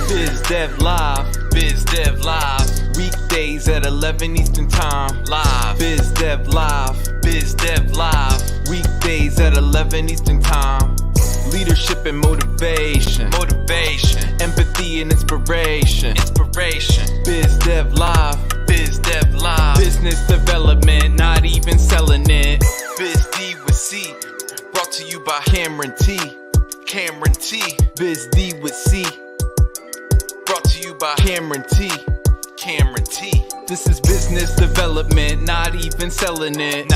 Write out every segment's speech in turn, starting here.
Biz Dev Live, Biz Dev Live. Weekdays at 11 Eastern Time, live. Biz Dev Live, Biz Dev Live. Weekdays at 11 Eastern Time. Leadership and motivation, empathy and inspiration, Biz Dev Live, Biz Dev Live. Business development, not even selling it. Biz D with C, brought to you by Cameron T. Biz D with C, brought to you by Cameron T. This is business development, not even selling it.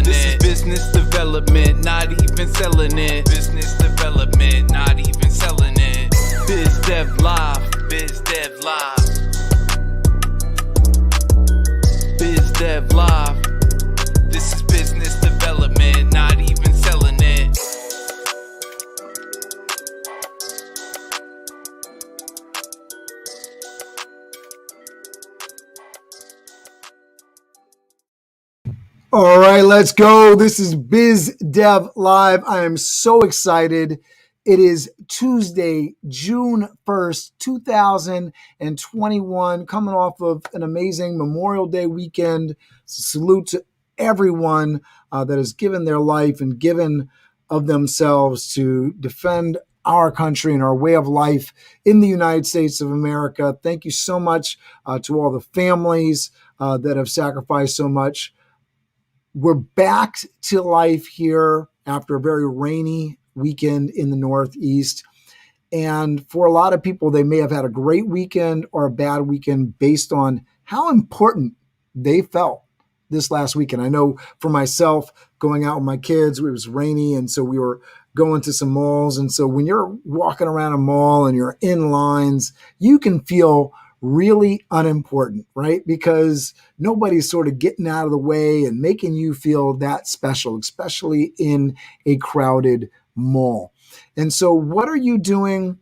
This is business development, not even selling it. Biz Dev Live, Biz Dev Live. Biz Dev Live. This is business development, not even selling it. All right, let's go. This is Biz Dev Live. I am so excited. It is Tuesday, June 1st, 2021, coming off of an amazing Memorial Day weekend. Salute to everyone that has given their life and given of themselves to defend our country and our way of life in the United States of America. Thank you so much to all the families that have sacrificed so much. We're back to life here after a very rainy weekend in the Northeast. And for a lot of people, they may have had a great weekend or a bad weekend based on how important they felt this last weekend. I know for myself, going out with my kids, it was rainy, and so we were going to some malls. And so when you're walking around a mall and you're in lines, you can feel really unimportant, right? Because nobody's sort of getting out of the way and making you feel that special, especially in a crowded mall. And so what are you doing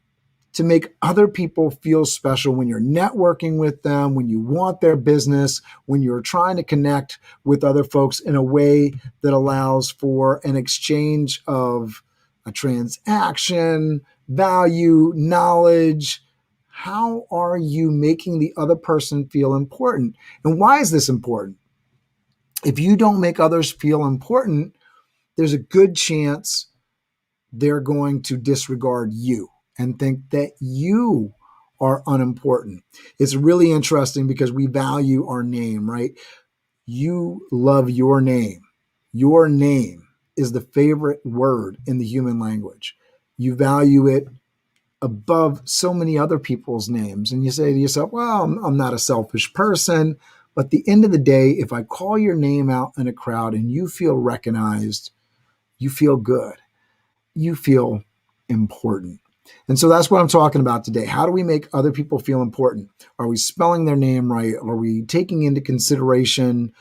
to make other people feel special when you're networking with them, when you want their business, when you're trying to connect with other folks in a way that allows for an exchange of a transaction, value, knowledge? How are you making the other person feel important? And why is this important? If you don't make others feel important, there's a good chance they're going to disregard you and think that you are unimportant. It's really interesting because we value our name, right? You love your name. Your name is the favorite word in the human language. You value it above so many other people's names. And you say to yourself, well, I'm not a selfish person. But at the end of the day, if I call your name out in a crowd and you feel recognized, you feel good. You feel important. And so that's what I'm talking about today. How do we make other people feel important? Are we spelling their name right? Are we taking into consideration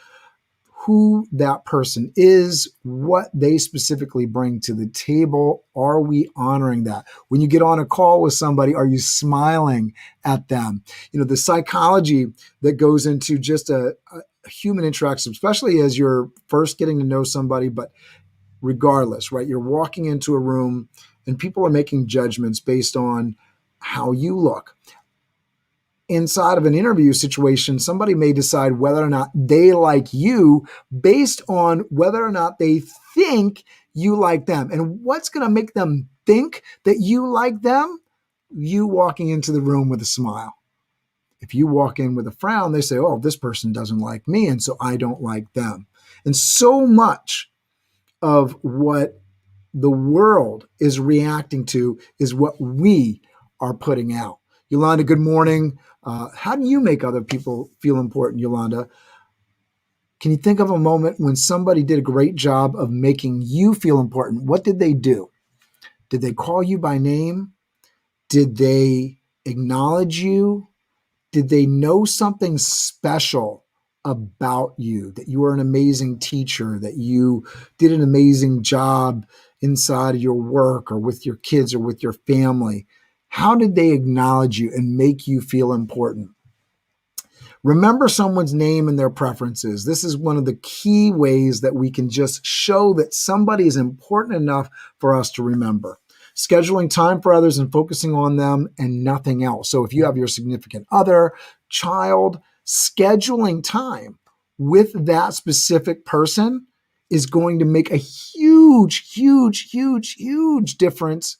who that person is, what they specifically bring to the table? Are we honoring that? When you get on a call with somebody, are you smiling at them? You know, the psychology that goes into just a human interaction, especially as you're first getting to know somebody, but regardless, right? You're walking into a room and people are making judgments based on how you look. Inside of an interview situation, somebody may decide whether or not they like you based on whether or not they think you like them. And what's going to make them think that you like them? You walking into the room with a smile. If you walk in with a frown, they say, oh, this person doesn't like me, and so I don't like them. And so much of what the world is reacting to is what we are putting out. Yolanda, good morning. How do you make other people feel important, Yolanda? Can you think of a moment when somebody did a great job of making you feel important? What did they do? Did they call you by name? Did they acknowledge you? Did they know something special about you, that you were an amazing teacher, that you did an amazing job inside of your work or with your kids or with your family? How did they acknowledge you and make you feel important? Remember someone's name and their preferences. This is one of the key ways that we can just show that somebody is important enough for us to remember. scheduling time for others and focusing on them and nothing else. So if you have your significant other, child, scheduling time with that specific person is going to make a huge, huge, huge, huge difference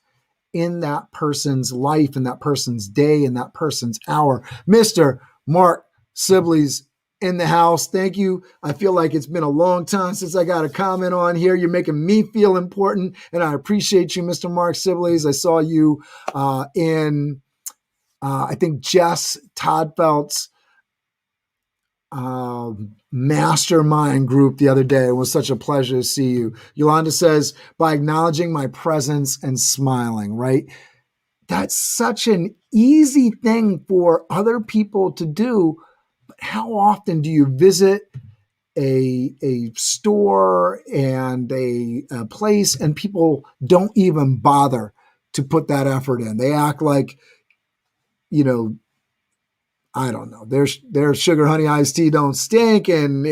in that person's life, in that person's day, in that person's hour. Mr. Mark Sibley's in the house. Thank you. I feel like it's been a long time since I got a comment on here. You're making me feel important, and I appreciate you, Mr. Mark Sibley's. I saw you I think Jess Toddfelt's mastermind group the other day. It was such a pleasure to see you. Yolanda says, by acknowledging my presence and smiling, right? That's such an easy thing for other people to do. But how often do you visit a store and a place and people don't even bother to put that effort in? They act like, you know, I don't know. Their sugar honey iced tea don't stink, and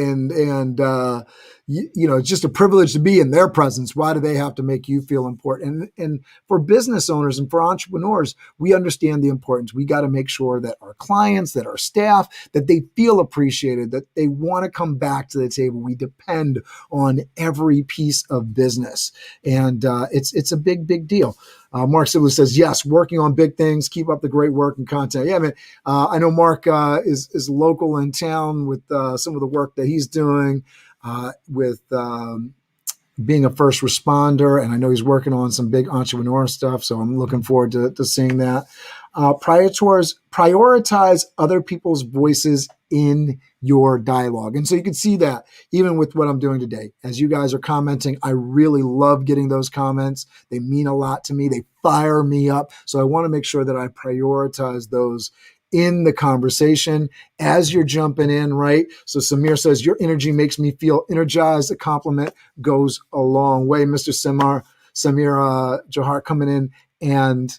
it's just a privilege to be in their presence. Why do they have to make you feel important? And for business owners and for entrepreneurs, we understand the importance. We got to make sure that our clients, that our staff, that they feel appreciated, that they want to come back to the table. We depend on every piece of business, and it's a big deal. Mark Sibley says, yes, working on big things. Keep up the great work and content. Yeah, man. I know Mark is local in town with some of the work that he's doing with being a first responder. And I know he's working on some big entrepreneur stuff. So I'm looking forward to seeing that. Prioritize other people's voices in your dialogue. And so you can see that even with what I'm doing today. As you guys are commenting, I really love getting those comments. They mean a lot to me. They fire me up. So I want to make sure that I prioritize those in the conversation as you're jumping in, right? So Samir says, your energy makes me feel energized. A compliment goes a long way. Mr. Samir Johar coming in and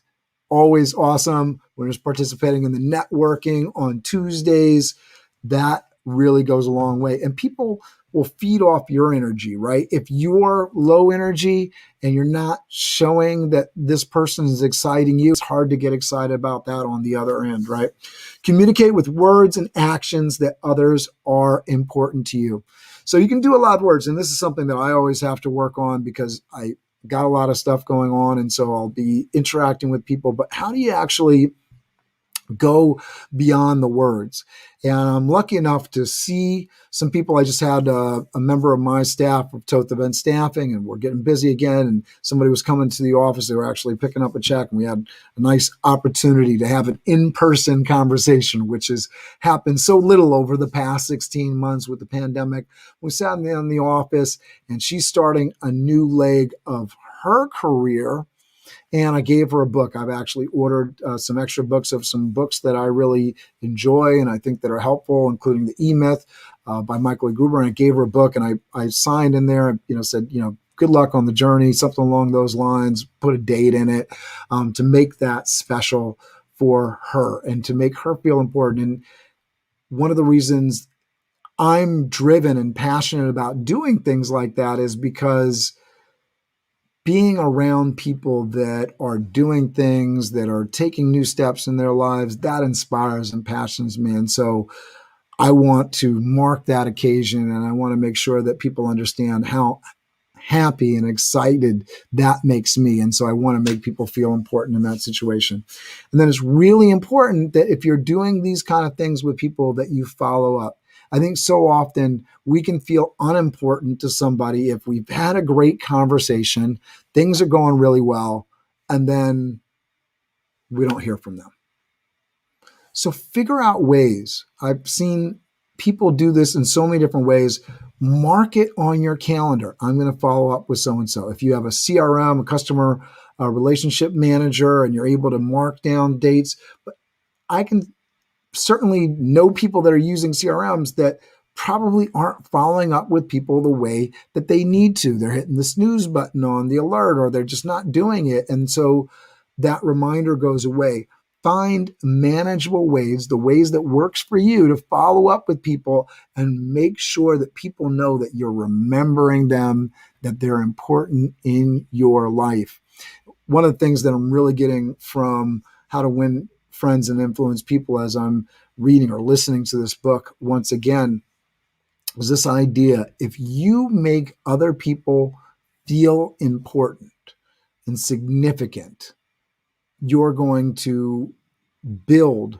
always awesome when he's participating in the networking on Tuesdays. That really goes a long way. And people will feed off your energy, right? If you're low energy and you're not showing that this person is exciting you, it's hard to get excited about that on the other end, right? Communicate with words and actions that others are important to you. So you can do a lot of words. And this is something that I always have to work on because I got a lot of stuff going on. And so I'll be interacting with people. But how do you actually go beyond the words? And I'm lucky enough to see some people. I just had a member of my staff of Toth Event Staffing, and we're getting busy again. And somebody was coming to the office. They were actually picking up a check, and we had a nice opportunity to have an in-person conversation, which has happened so little over the past 16 months with the pandemic. We sat in the office, and she's starting a new leg of her career. And I gave her a book. I've actually ordered some extra books of some books that I really enjoy and I think that are helpful, including The E-Myth by Michael E. Gruber. And I gave her a book, and I signed in there, said, good luck on the journey, something along those lines, put a date in it to make that special for her and to make her feel important. And one of the reasons I'm driven and passionate about doing things like that is because being around people that are doing things, that are taking new steps in their lives, that inspires and passions me. And so I want to mark that occasion, and I want to make sure that people understand how happy and excited that makes me. And so I want to make people feel important in that situation. And then it's really important that if you're doing these kind of things with people, that you follow up. I think so often we can feel unimportant to somebody if we've had a great conversation, things are going really well, and then we don't hear from them. So figure out ways. I've seen people do this in so many different ways. Mark it on your calendar. I'm going to follow up with so-and-so. If you have a CRM, a customer relationship manager, and you're able to mark down dates, but I can certainly know people that are using CRMs that probably aren't following up with people the way that they need to. They're hitting the snooze button on the alert, or they're just not doing it. And so that reminder goes away. Find manageable ways, the ways that works for you, to follow up with people and make sure that people know that you're remembering them, that they're important in your life. one of the things that I'm really getting from How to Win Friends and Influence People as I'm reading or listening to this book once again was this idea: if you make other people feel important and significant, you're going to build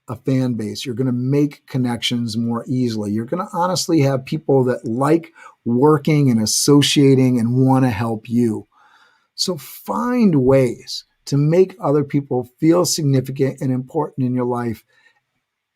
a fan base. You're going to make connections more easily. You're going to honestly have people that like working and associating and want to help you. So find ways to make other people feel significant and important in your life.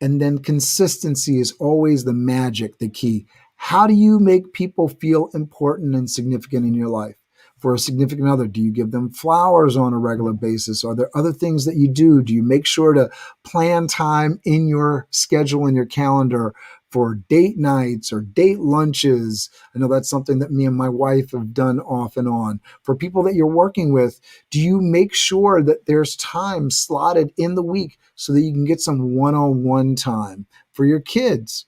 And then consistency is always the magic, the key. How do you make people feel important and significant in your life? For a significant other, do you give them flowers on a regular basis? Are there other things that you do? Do you make sure to plan time in your schedule, in your calendar, for date nights or date lunches? I know that's something that me and my wife have done off and on. For people that you're working with, do you make sure that there's time slotted in the week so that you can get some one-on-one time? For your kids,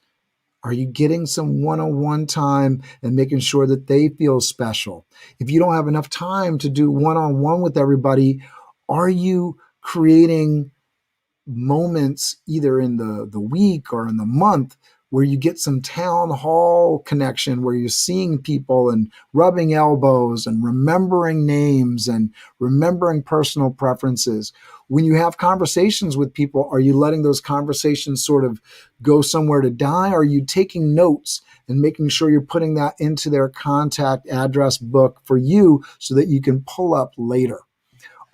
are you getting some one-on-one time and making sure that they feel special? If you don't have enough time to do one-on-one with everybody, are you creating moments either in the week or in the month where you get some town hall connection, where you're seeing people and rubbing elbows and remembering names and remembering personal preferences? When you have conversations with people, are you letting those conversations sort of go somewhere to die? Or are you taking notes and making sure you're putting that into their contact address book for you so that you can pull up later?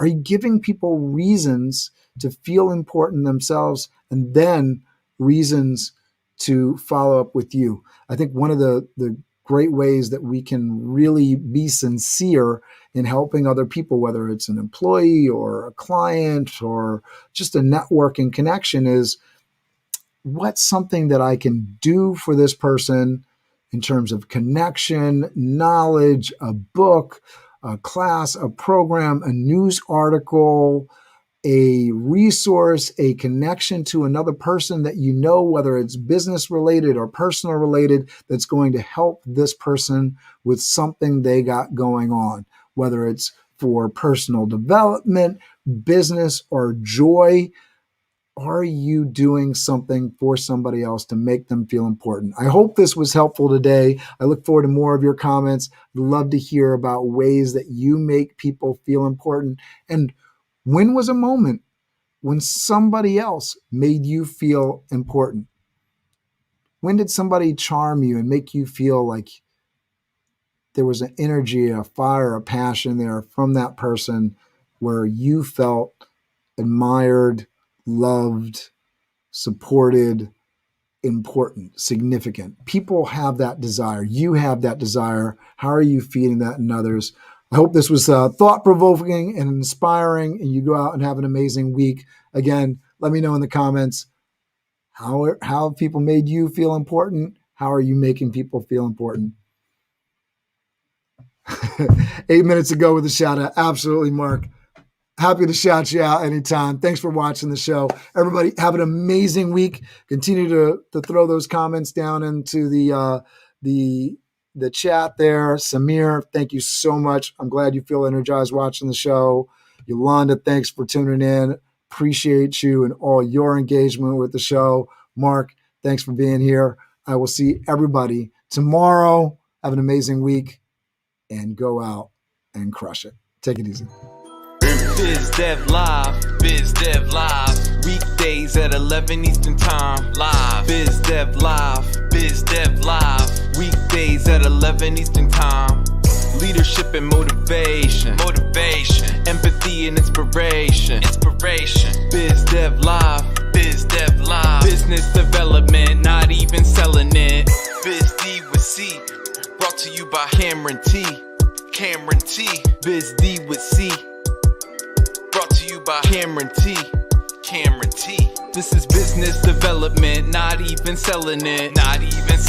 Are you giving people reasons to feel important themselves and then reasons to follow up with you? I think one of the great ways that we can really be sincere in helping other people, whether it's an employee or a client or just a networking connection, is what's something that I can do for this person in terms of connection, knowledge, a book, a class, a program, a news article, a resource, a connection to another person that you know, whether it's business related or personal related, that's going to help this person with something they got going on, whether it's for personal development, business, or joy. Are you doing something for somebody else to make them feel important? I hope this was helpful today. I look forward to more of your comments. I'd love to hear about ways that you make people feel important. And when was a moment when somebody else made you feel important? When did somebody charm you and make you feel like there was an energy, a fire, a passion there from that person where you felt admired, loved, supported, important, significant? People have that desire. You have that desire. How are you feeding that in others? I hope this was thought-provoking and inspiring, and you go out and have an amazing week. Again, let me know in the comments, how have people made you feel important? How are you making people feel important? 8 minutes ago with a shout out. Absolutely, Mark. Happy to shout you out anytime. Thanks for watching the show. Everybody have an amazing week. Continue to throw those comments down into the chat there. Samir, thank you so much. I'm glad you feel energized watching the show. Yolanda, thanks for tuning in. Appreciate you and all your engagement with the show. Mark, thanks for being here. I will see everybody tomorrow. Have an amazing week and go out and crush it. Take it easy. Biz Dev Live, Biz Dev Live. Weekdays at 11 Eastern Time, live. Biz Dev Live, Biz Dev Live. Weekdays at 11 Eastern Time. Leadership and motivation, empathy and inspiration, Biz Dev Live, Biz Dev Live. Business development, not even selling it. Biz D with C, brought to you by Cameron T. Biz D with C, brought to you by Cameron T. This is business development, not even selling it. This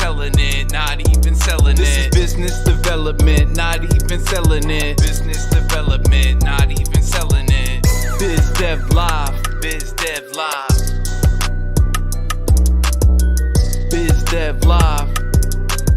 is business development, not even selling it. Biz Dev Live, Biz Dev Live.